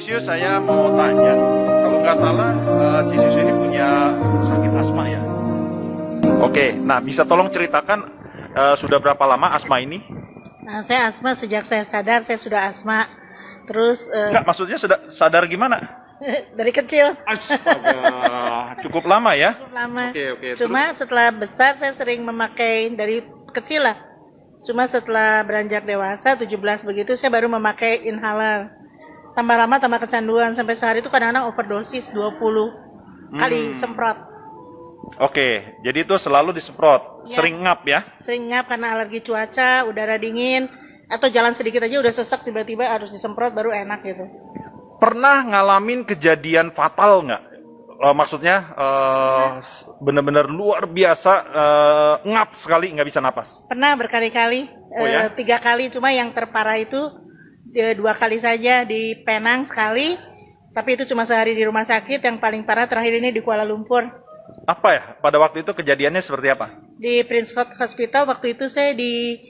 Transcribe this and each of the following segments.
Susu, saya mau tanya, kalau nggak salah, Susu ini punya sakit asma ya? Oke, nah bisa tolong ceritakan sudah berapa lama asma ini? Nah, saya asma sejak saya sadar, saya sudah asma. Terus Enggak, maksudnya sudah sadar gimana? dari kecil. Astaga, cukup lama ya? Cukup lama. Oke, Cuma setelah besar saya sering memakai dari kecil lah. Cuma setelah beranjak dewasa 17 begitu saya baru memakai inhaler. Tambah lama tambah kecanduan, sampai sehari itu kadang-kadang overdosis 20 kali semprot. Oke, jadi itu selalu disemprot, Ya. sering ngap ya? Sering ngap karena alergi cuaca, udara dingin, atau jalan sedikit aja udah sesek, tiba-tiba harus disemprot baru enak gitu. Pernah ngalamin kejadian fatal nggak? Maksudnya benar-benar luar biasa, ngap sekali nggak bisa napas. Pernah berkali-kali, Oh ya? 3 kali, cuma yang terparah itu 2 kali saja di Penang sekali, tapi itu cuma sehari di rumah sakit. Yang paling parah terakhir ini di Kuala Lumpur. Apa ya? Pada waktu itu kejadiannya seperti apa? Di Prince Court Hospital, waktu itu saya di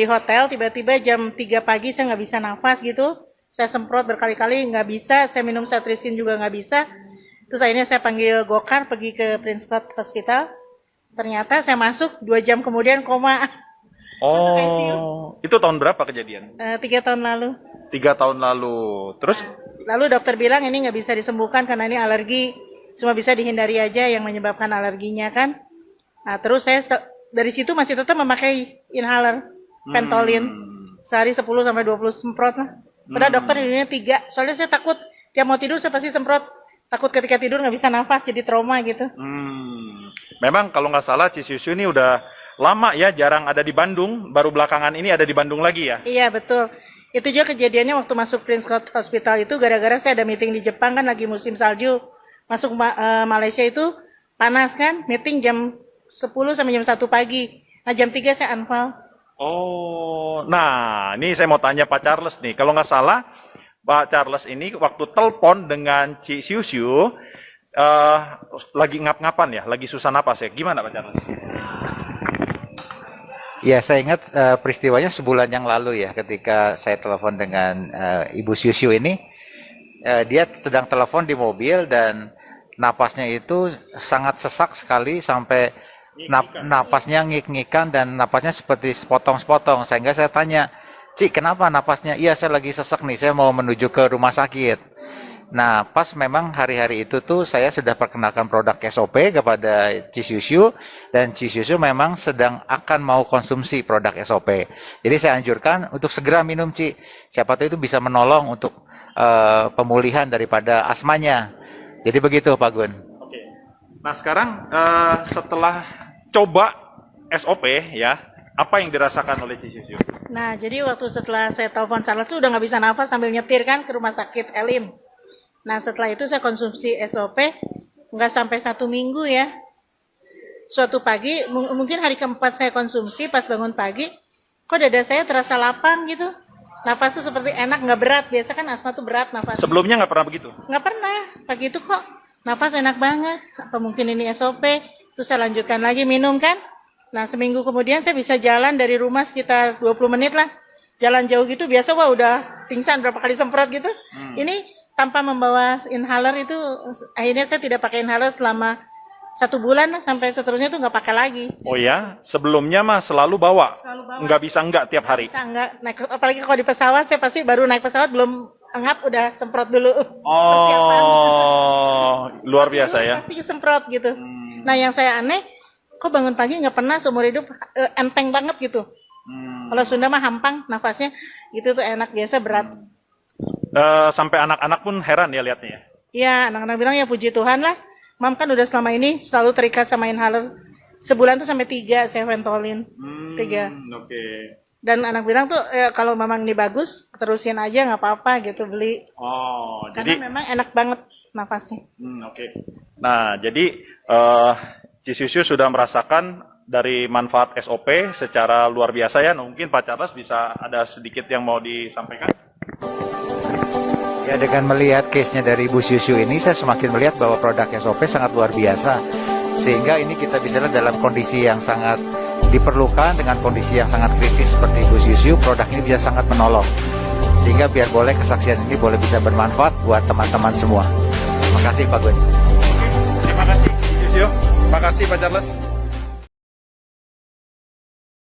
hotel, tiba-tiba jam 3 pagi saya nggak bisa nafas gitu. Saya semprot berkali-kali, nggak bisa. Saya minum cetirizine juga nggak bisa. Terus akhirnya saya panggil gokar, pergi ke Prince Court Hospital. Ternyata saya masuk, 2 jam kemudian koma. Masuk ICU. Itu tahun berapa kejadian? 3 tahun lalu. 3 tahun lalu. Terus? Lalu dokter bilang ini nggak bisa disembuhkan karena ini alergi. Cuma bisa dihindari aja yang menyebabkan alerginya kan. Nah terus saya dari situ masih tetap memakai inhaler Ventolin. Sehari 10-20 semprot lah. Padahal dokter ini 3. Soalnya saya takut tiap mau tidur saya pasti semprot. Takut ketika tidur nggak bisa nafas, jadi trauma gitu. Memang kalau nggak salah Cisusu ini udah lama ya, jarang ada di Bandung. Baru belakangan ini ada di Bandung lagi ya? Iya betul. Itu juga kejadiannya waktu masuk Prince Court Hospital itu gara-gara saya ada meeting di Jepang kan, lagi musim salju. Masuk Malaysia itu panas kan, meeting jam 10 sampai jam 1 pagi. Nah jam 3 saya unfall. Oh, nah ini saya mau tanya Pak Charles nih. Kalau nggak salah, Pak Charles ini waktu telepon dengan Ci Siusiu, lagi ngap-ngapan ya, lagi susah napas ya. Gimana Pak Charles? Ya, saya ingat peristiwanya sebulan yang lalu ya, ketika saya telepon dengan Ibu Siusiu ini. Dia sedang telepon di mobil dan napasnya itu sangat sesak sekali sampai napasnya ngik-ngikan dan napasnya seperti sepotong-sepotong. Sehingga saya tanya, Ci, kenapa napasnya? Iya, saya lagi sesak nih, saya mau menuju ke rumah sakit. Nah, pas memang hari-hari itu tuh saya sudah perkenalkan produk SOP kepada Cisusu, dan Cisusu memang sedang akan mau konsumsi produk SOP. Jadi saya anjurkan untuk segera minum, Ci. Siapa tahu itu bisa menolong untuk pemulihan daripada asmanya. Jadi begitu Pak Gun. Oke. Nah sekarang setelah coba SOP ya, apa yang dirasakan oleh Cisusu? Nah jadi waktu setelah saya telepon Charles tuh udah nggak bisa nafas sambil nyetir kan ke rumah sakit Elim. Nah setelah itu saya konsumsi SOP nggak sampai 1 minggu ya. Suatu pagi, mungkin hari keempat saya konsumsi, pas bangun pagi, kok dada saya terasa lapang gitu. Napas tuh seperti enak, nggak berat. Biasa kan asma tuh berat napas. Sebelumnya nggak pernah begitu? Nggak pernah. Pagi itu kok napas enak banget. Apa mungkin ini SOP? Terus saya lanjutkan lagi minum kan. Nah seminggu kemudian saya bisa jalan dari rumah sekitar 20 menit lah. Jalan jauh gitu biasa wah udah pingsan berapa kali semprot gitu. Ini tanpa membawa inhaler itu akhirnya saya tidak pakai inhaler selama 1 bulan lah, sampai seterusnya tuh nggak pakai lagi. Oh ya, sebelumnya mah selalu bawa? Selalu bawa. Nggak bisa nggak tiap hari? Bisa nggak, naik, apalagi kalau di pesawat saya pasti baru naik pesawat belum ngap udah semprot dulu. Oh, luar biasa ya. Pasti semprot gitu. Nah yang saya aneh, kok bangun pagi nggak pernah seumur hidup enteng banget gitu. Kalau Sunda mah hampang nafasnya, gitu tuh enak, biasa berat. Sampai anak-anak pun heran ya lihatnya. Iya, anak-anak bilang ya puji Tuhan lah. Mam kan udah selama ini selalu terikat sama inhaler. Sebulan tuh sampai 3 saya Ventolin. 3. Oke. Dan anak bilang tuh kalau memang ini bagus, terusin aja nggak apa-apa gitu beli. Oh, Karena jadi memang enak banget nafasnya. oke. Nah, jadi Cisusu sudah merasakan dari manfaat SOP secara luar biasa ya. Nah, mungkin Pak Charles bisa ada sedikit yang mau disampaikan? Ya, dengan melihat case-nya dari Ibu Siusiu ini, saya semakin melihat bahwa produk SOP sangat luar biasa. Sehingga ini kita bisa lihat dalam kondisi yang sangat diperlukan, dengan kondisi yang sangat kritis seperti Ibu Siusiu, produk ini bisa sangat menolong. sehingga biar boleh kesaksian ini boleh bisa bermanfaat buat teman-teman semua. Terima kasih Pak Gun. Terima kasih, Yusyo. Terima kasih Pak Charles.